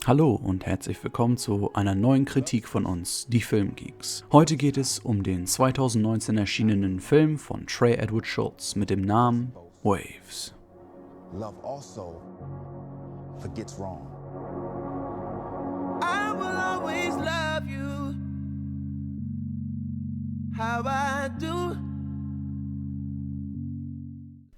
Hallo und herzlich willkommen zu einer neuen Kritik von uns, die Filmgeeks. Heute geht es um den 2019 erschienenen Film von Trey Edward Shults mit dem Namen Waves. Love also forgets wrong. I will always love you how I do.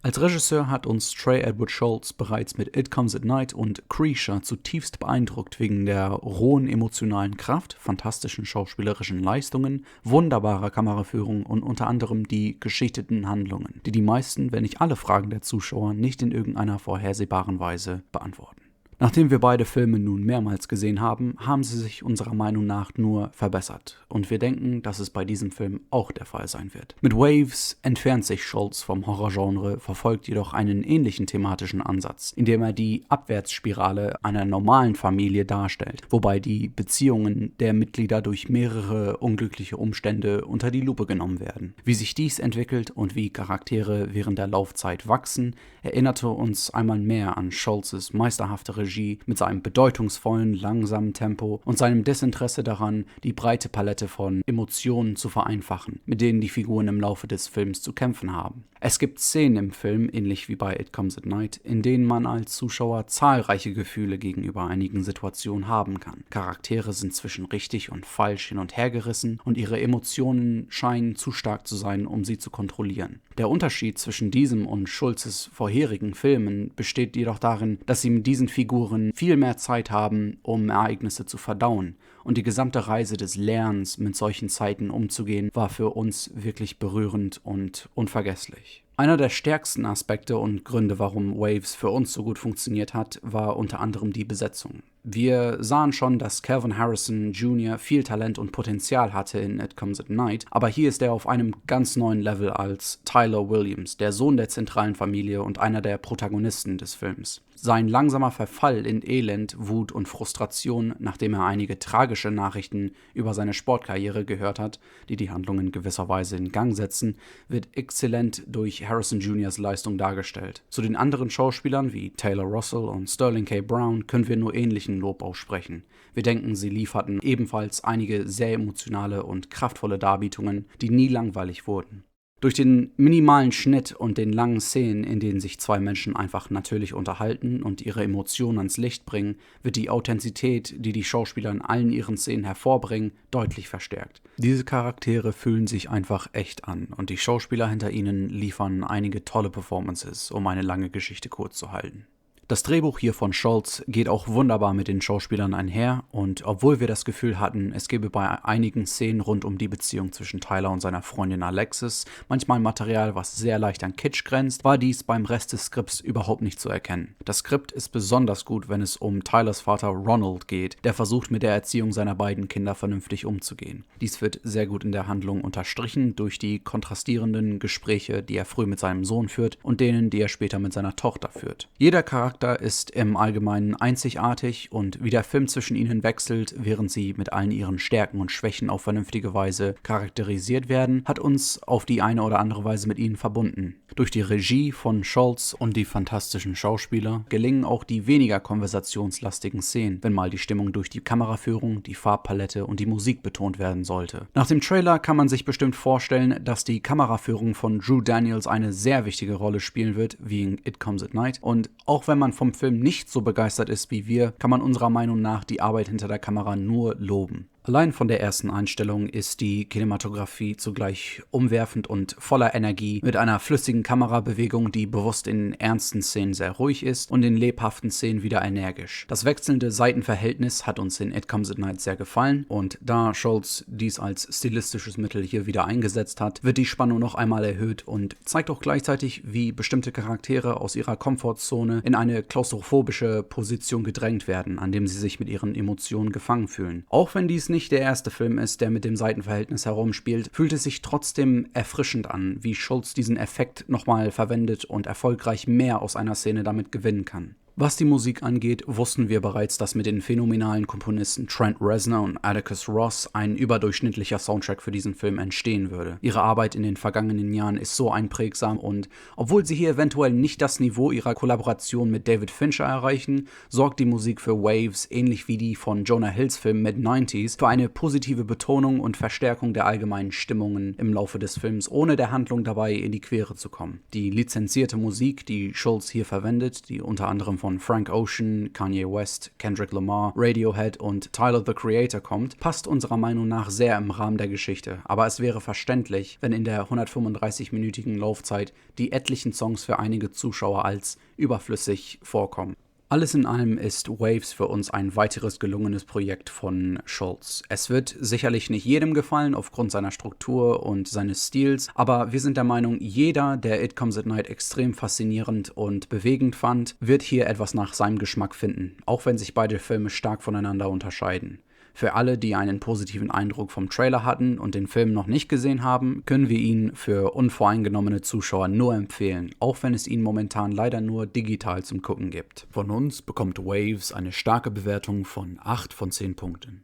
Als Regisseur hat uns Trey Edward Shults bereits mit It Comes at Night und Creature zutiefst beeindruckt wegen der rohen emotionalen Kraft, fantastischen schauspielerischen Leistungen, wunderbarer Kameraführung und unter anderem die geschichteten Handlungen, die die meisten, wenn nicht alle Fragen der Zuschauer nicht in irgendeiner vorhersehbaren Weise beantworten. Nachdem wir beide Filme nun mehrmals gesehen haben, haben sie sich unserer Meinung nach nur verbessert. Und wir denken, dass es bei diesem Film auch der Fall sein wird. Mit Waves entfernt sich Shults vom Horrorgenre, verfolgt jedoch einen ähnlichen thematischen Ansatz, indem er die Abwärtsspirale einer normalen Familie darstellt, wobei die Beziehungen der Mitglieder durch mehrere unglückliche Umstände unter die Lupe genommen werden. Wie sich dies entwickelt und wie Charaktere während der Laufzeit wachsen, erinnerte uns einmal mehr an Shults' meisterhafte Regie mit seinem bedeutungsvollen, langsamen Tempo und seinem Desinteresse daran, die breite Palette von Emotionen zu vereinfachen, mit denen die Figuren im Laufe des Films zu kämpfen haben. Es gibt Szenen im Film, ähnlich wie bei It Comes at Night, in denen man als Zuschauer zahlreiche Gefühle gegenüber einigen Situationen haben kann. Charaktere sind zwischen richtig und falsch hin und her gerissen und ihre Emotionen scheinen zu stark zu sein, um sie zu kontrollieren. Der Unterschied zwischen diesem und Shults' vorherigen Filmen besteht jedoch darin, dass sie mit diesen Figuren viel mehr Zeit haben, um Ereignisse zu verdauen. Und die gesamte Reise des Lernens, mit solchen Zeiten umzugehen, war für uns wirklich berührend und unvergesslich. Einer der stärksten Aspekte und Gründe, warum Waves für uns so gut funktioniert hat, war unter anderem die Besetzung. Wir sahen schon, dass Calvin Harrison Jr. viel Talent und Potenzial hatte in It Comes at Night, aber hier ist er auf einem ganz neuen Level als Tyler Williams, der Sohn der zentralen Familie und einer der Protagonisten des Films. Sein langsamer Verfall in Elend, Wut und Frustration, nachdem er einige tragische Nachrichten über seine Sportkarriere gehört hat, die die Handlung in gewisser Weise in Gang setzen, wird exzellent durch Harrison Jr.'s Leistung dargestellt. Zu den anderen Schauspielern wie Taylor Russell und Sterling K. Brown können wir nur ähnlichen Lob aussprechen. Wir denken, sie lieferten ebenfalls einige sehr emotionale und kraftvolle Darbietungen, die nie langweilig wurden. Durch den minimalen Schnitt und den langen Szenen, in denen sich zwei Menschen einfach natürlich unterhalten und ihre Emotionen ans Licht bringen, wird die Authentizität, die die Schauspieler in allen ihren Szenen hervorbringen, deutlich verstärkt. Diese Charaktere fühlen sich einfach echt an und die Schauspieler hinter ihnen liefern einige tolle Performances, um eine lange Geschichte kurz zu halten. Das Drehbuch hier von Shults geht auch wunderbar mit den Schauspielern einher und obwohl wir das Gefühl hatten, es gebe bei einigen Szenen rund um die Beziehung zwischen Tyler und seiner Freundin Alexis manchmal Material, was sehr leicht an Kitsch grenzt, war dies beim Rest des Skripts überhaupt nicht zu erkennen. Das Skript ist besonders gut, wenn es um Tylers Vater Ronald geht, der versucht mit der Erziehung seiner beiden Kinder vernünftig umzugehen. Dies wird sehr gut in der Handlung unterstrichen durch die kontrastierenden Gespräche, die er früh mit seinem Sohn führt und denen, die er später mit seiner Tochter führt. Jeder Charakter ist im Allgemeinen einzigartig und wie der Film zwischen ihnen wechselt, während sie mit allen ihren Stärken und Schwächen auf vernünftige Weise charakterisiert werden, hat uns auf die eine oder andere Weise mit ihnen verbunden. Durch die Regie von Shults und die fantastischen Schauspieler gelingen auch die weniger konversationslastigen Szenen, wenn mal die Stimmung durch die Kameraführung, die Farbpalette und die Musik betont werden sollte. Nach dem Trailer kann man sich bestimmt vorstellen, dass die Kameraführung von Drew Daniels eine sehr wichtige Rolle spielen wird, wie in It Comes at Night. Und auch wenn man vom Film nicht so begeistert ist wie wir, kann man unserer Meinung nach die Arbeit hinter der Kamera nur loben. Allein von der ersten Einstellung ist die Kinematografie zugleich umwerfend und voller Energie, mit einer flüssigen Kamerabewegung, die bewusst in ernsten Szenen sehr ruhig ist und in lebhaften Szenen wieder energisch. Das wechselnde Seitenverhältnis hat uns in It Comes at Night sehr gefallen und da Shults dies als stilistisches Mittel hier wieder eingesetzt hat, wird die Spannung noch einmal erhöht und zeigt auch gleichzeitig, wie bestimmte Charaktere aus ihrer Komfortzone in eine klaustrophobische Position gedrängt werden, an dem sie sich mit ihren Emotionen gefangen fühlen. Auch wenn dies nicht der erste Film ist, der mit dem Seitenverhältnis herumspielt, fühlt es sich trotzdem erfrischend an, wie Shults diesen Effekt nochmal verwendet und erfolgreich mehr aus einer Szene damit gewinnen kann. Was die Musik angeht, wussten wir bereits, dass mit den phänomenalen Komponisten Trent Reznor und Atticus Ross ein überdurchschnittlicher Soundtrack für diesen Film entstehen würde. Ihre Arbeit in den vergangenen Jahren ist so einprägsam und obwohl sie hier eventuell nicht das Niveau ihrer Kollaboration mit David Fincher erreichen, sorgt die Musik für Waves, ähnlich wie die von Jonah Hills Film Mid-90s, für eine positive Betonung und Verstärkung der allgemeinen Stimmungen im Laufe des Films, ohne der Handlung dabei in die Quere zu kommen. Die lizenzierte Musik, die Schulz hier verwendet, die unter anderem von Frank Ocean, Kanye West, Kendrick Lamar, Radiohead und Tyler the Creator kommt, passt unserer Meinung nach sehr im Rahmen der Geschichte, aber es wäre verständlich, wenn in der 135-minütigen Laufzeit die etlichen Songs für einige Zuschauer als überflüssig vorkommen. Alles in allem ist Waves für uns ein weiteres gelungenes Projekt von Schulz. Es wird sicherlich nicht jedem gefallen aufgrund seiner Struktur und seines Stils, aber wir sind der Meinung, jeder, der It Comes at Night extrem faszinierend und bewegend fand, wird hier etwas nach seinem Geschmack finden, auch wenn sich beide Filme stark voneinander unterscheiden. Für alle, die einen positiven Eindruck vom Trailer hatten und den Film noch nicht gesehen haben, können wir ihn für unvoreingenommene Zuschauer nur empfehlen, auch wenn es ihn momentan leider nur digital zum Gucken gibt. Von uns bekommt Waves eine starke Bewertung von 8 von 10 Punkten.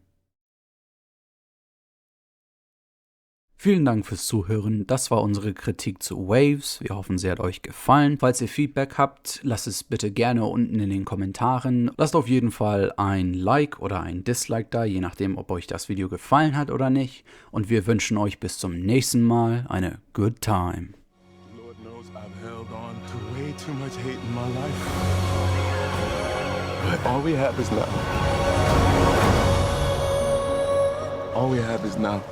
Vielen Dank fürs Zuhören, das war unsere Kritik zu Waves, wir hoffen, sie hat euch gefallen. Falls ihr Feedback habt, lasst es bitte gerne unten in den Kommentaren. Lasst auf jeden Fall ein Like oder ein Dislike da, je nachdem, ob euch das Video gefallen hat oder nicht. Und wir wünschen euch bis zum nächsten Mal eine good time. Lord knows I've held on to way too much hate in my life. But all we have is now. All we have is now.